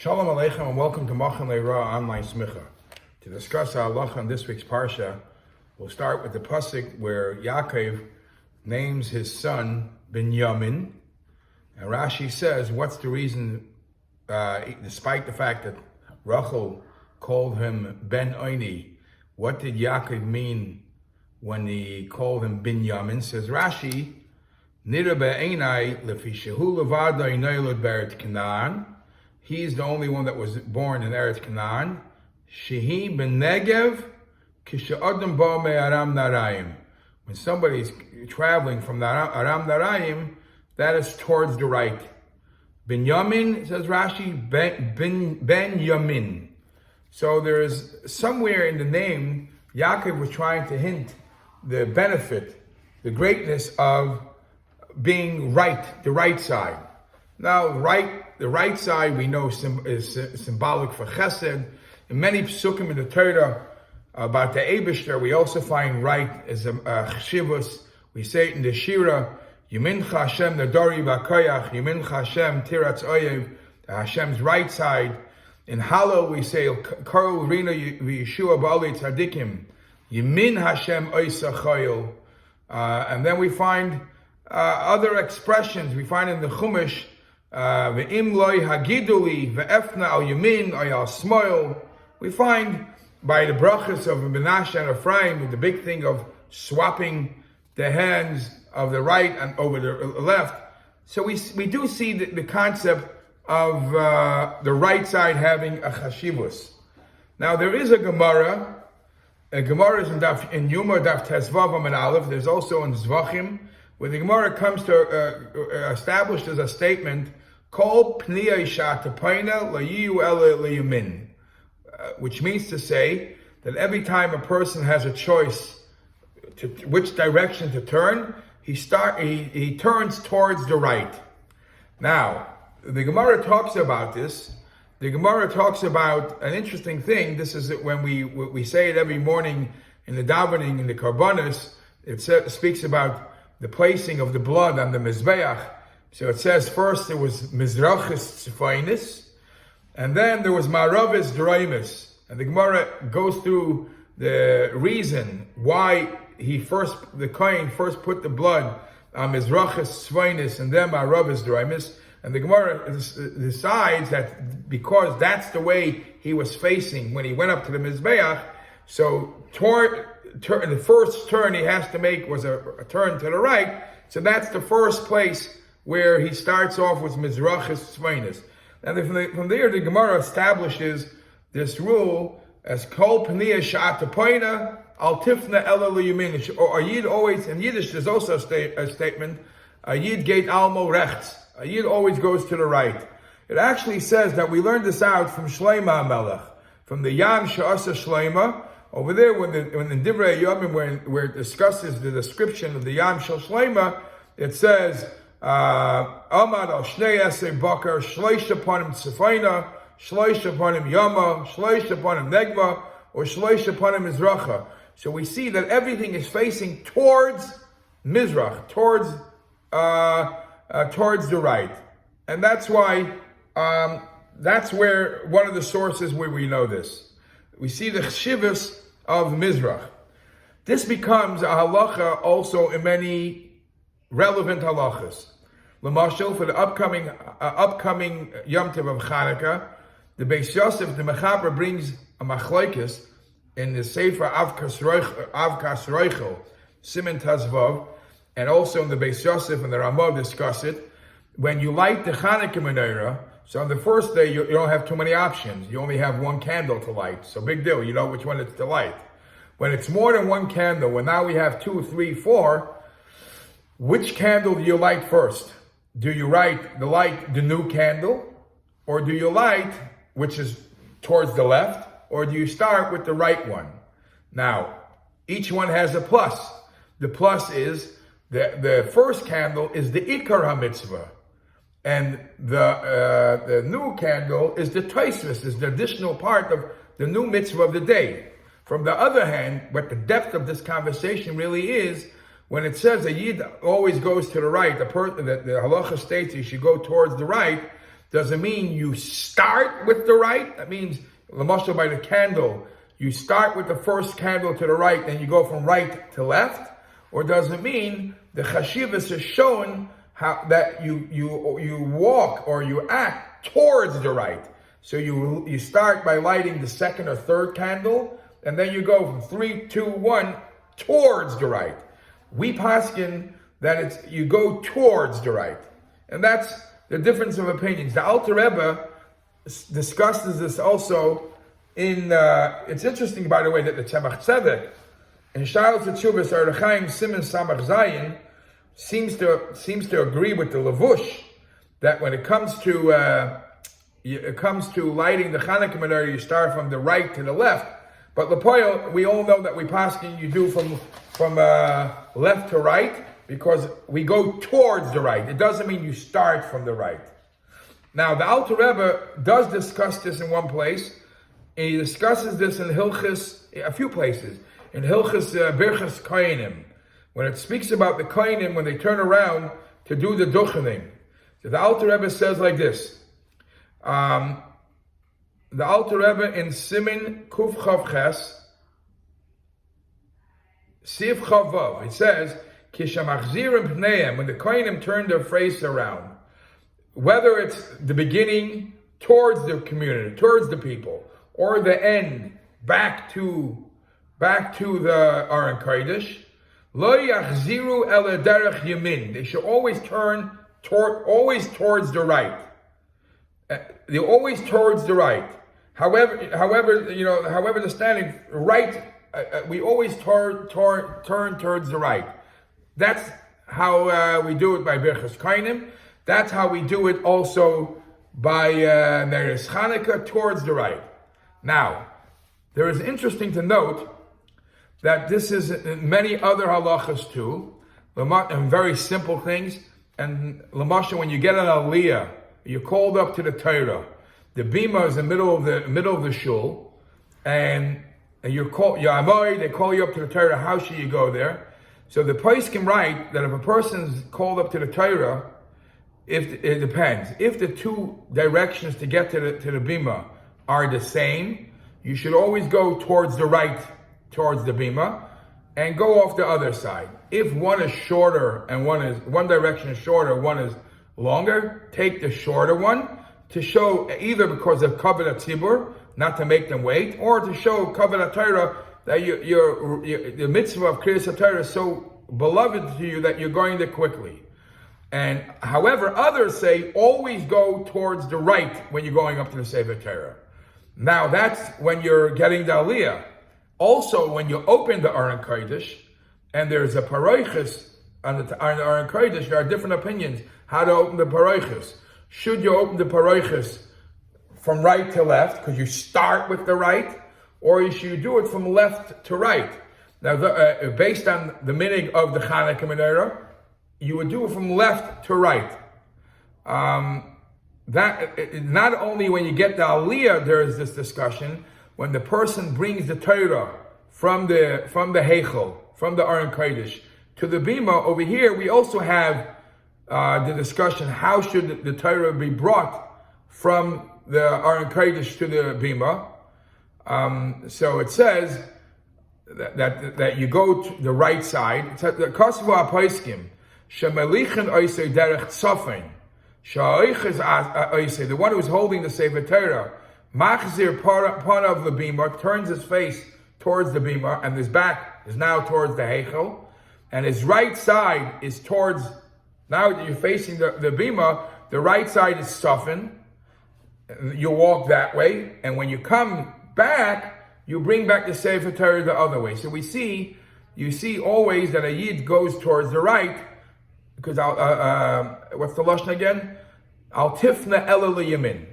Shalom Aleichem and welcome to Machan Leira Online Smicha. To discuss our halacha in this week's parsha, we'll start with the pasuk where Yaakov names his son Yamin, and Rashi says, what's the reason, despite the fact that Rachel called him Ben Oini, what did Yaakov mean when he called him Yamin? Says Rashi, Nira be'enai lefi shehu levadai noilad be'eretz Canaan. He's the only one that was born in Eretz Canaan. Shehi ben Negev kisha'adam ba me'aram narayim. When somebody's traveling from Aram Narayim, that is towards the right. Yamin, says Rashi, Ben Yamin. So there is somewhere in the name, Yaakov was trying to hint the benefit, the greatness of being right, the right side. Now, the right side we know is symbolic for chesed. In many psukim in the Torah about the Eibishter, we also find right as a chshivus. We say it in the Shira, Yimin Hashem Nadori V'Koyach, Yimin Hashem Tiratz Oyev, Hashem's right side. In Hallel we say, Karol Rina V'Yeshua Ba'alei Tzadikim, Yimин Hashem Oisa Choyel. And then we find other expressions. We find in the Chumash, Ve'im loy hagiduli ve'efna al yamin or al smoil. We find by the brachas of Menashe and Ephraim, the big thing of swapping the hands of the right and over the left. So we do see the concept of the right side having a chashivus. Now there is a Gemara. A Gemara is in Yuma Daf Tezvav and Aleph. There's also in Zvachim, where the Gemara comes to establish as a statement, Kol pniya isha tepaina layiyu ele leyamin, which means to say that every time a person has a choice to which direction to turn, he turns towards the right. Now, the Gemara talks about this. The Gemara talks about an interesting thing. This is when we say it every morning in the davening, in the karbanos. It speaks about the placing of the blood on the mizbeach. So it says first there was mizrachis tzfainis, and then there was maravis draimis. And the Gemara goes through the reason why the kohen first put the blood on mizrachis tzfainis and then maravis draimis. And the Gemara decides that because that's the way he was facing when he went up to the mizbeach, so the first turn he has to make was a turn to the right. So that's the first place where he starts off with Mizrachis Tzvainis. And from there, the Gemara establishes this rule as Kol Paniya Sha'atapoina Al Tifna Ela L'Yamin. Or a Yid always, in Yiddish there's also a statement, a Yid geht Almo Rechts. A Yid always goes to the right. It actually says that we learned this out from Shleima HaMelech, from the Yam Sha'asa Shleima. Over there, when in Divrei Yomim, where it discusses the description of the Yam Shel Shleima, it says, Amad al Shnei Esei Bakar, Shleish upon him Tzefaina, Shleish upon him Yama, Shleish upon him Negva, or Shleish upon him Mizracha. So we see that everything is facing towards Mizrach, towards the right. And that's why, that's where one of the sources where we know this. We see the chshivus of Mizrach. This becomes a halacha also in many relevant halachas. L'mashal, for the upcoming Yom Tov of Chanukah, the Beis Yosef, the Mechaber, brings a machlokes in the Sefer Avkas Roichel, Siman Tazvav, and also in the Beis Yosef and the Ramah discuss it. When you light the Chanukah menorah, so on the first day, you don't have too many options. You only have one candle to light. So big deal. You know which one it's to light. When it's more than one candle, when now we have 2, 3, 4, which candle do you light first? Do you light the new candle? Or do you light, which is towards the left? Or do you start with the right one? Now, each one has a plus. The plus is the first candle is the Ikar HaMitzvah. And the new candle is the taisvis, is the additional part of the new mitzvah of the day. From the other hand, what the depth of this conversation really is, when it says a Yid always goes to the right, the halacha states he should go towards the right, does it mean you start with the right? That means, l'mashal by the candle, you start with the first candle to the right, then you go from right to left? Or does it mean the chashivas is shown how that you walk or you act towards the right? So you start by lighting the second or third candle, and then you go from 3, 2, 1 towards the right. We paskin that you go towards the right, and that's the difference of opinions. The Alter Rebbe discusses this also in. It's interesting, by the way, that the Tzemach Tzedek in Shalos Tzuvas Archaim Siman Samach Zayin seems to agree with the Levush that when it comes to lighting the Chanukah menorah, you start from the right to the left. But Lepoil, we all know that we paskin you do from left to right, because we go towards the right. It doesn't mean you start from the right. Now, the Alter Rebbe does discuss this in one place. He discusses this in Hilchis, a few places. In Hilchis Birchas Kohanim, when it speaks about the Kohanim when they turn around to do the duchening. So the Alter Rebbe says like this. The Alter Rebbe in Simin Kuf Chav Ches, Sif Chavav, it says, when the Kohanim turn their face around, whether it's the beginning towards the community, towards the people, or the end back to the Aron Kodesh, lo yachziru el derech yemין. They should always turn towards the right. They're always towards the right. However, the standing right, we always turn towards the right. That's how we do it by Birchas Kohanim. That's how we do it also by Neres Chanukah, towards the right. Now, there is interesting to note that this is in many other halachas too, and very simple things. And l'masha, when you get an aliyah, you're called up to the Torah. The bima is in the middle of the shul, and you're called. They call you up to the Torah. How should you go there? So the place can write that if a person's called up to the Torah, it depends. If the two directions to get to the bima are the same, you should always go towards the right, towards the bima, and go off the other side. If one is shorter and one direction is shorter, one is longer, take the shorter one to show either because of kavod tzibur, not to make them wait, or to show kavod Torah that the mitzvah of Kriyas Torah is so beloved to you that you're going there quickly. And however, others say always go towards the right when you're going up to the Sefer Torah. Now that's when you're getting the aliyah. Also, when you open the Aron Kodesh, and there's a paroiches on the Aron Kodesh, there are different opinions how to open the paroiches. Should you open the paroiches from right to left, because you start with the right, or should you do it from left to right? Now, based on the minig of the Chanukah menorah, you would do it from left to right. That not only when you get the aliyah, there is this discussion. When the person brings the Torah from the heichel, from the Aron Kodesh to the bima, over here we also have the discussion: how should the Torah be brought from the Aron Kodesh to the bima? So it says that you go to the right side. It says the Kosovo Apoiskim Shemelichin Oisei Derech Tzofin Sha'oich the one who's holding the Sefer Torah, Machzir Panav Lebima, turns his face towards the bima, and his back is now towards the heichel, and his right side is towards. Now that you're facing the bima, the right side is softened. You walk that way, and when you come back, you bring back the Sefer Torah the other way. So you see always that a yid goes towards the right, because what's the lashon again? Al tifna ela yamin.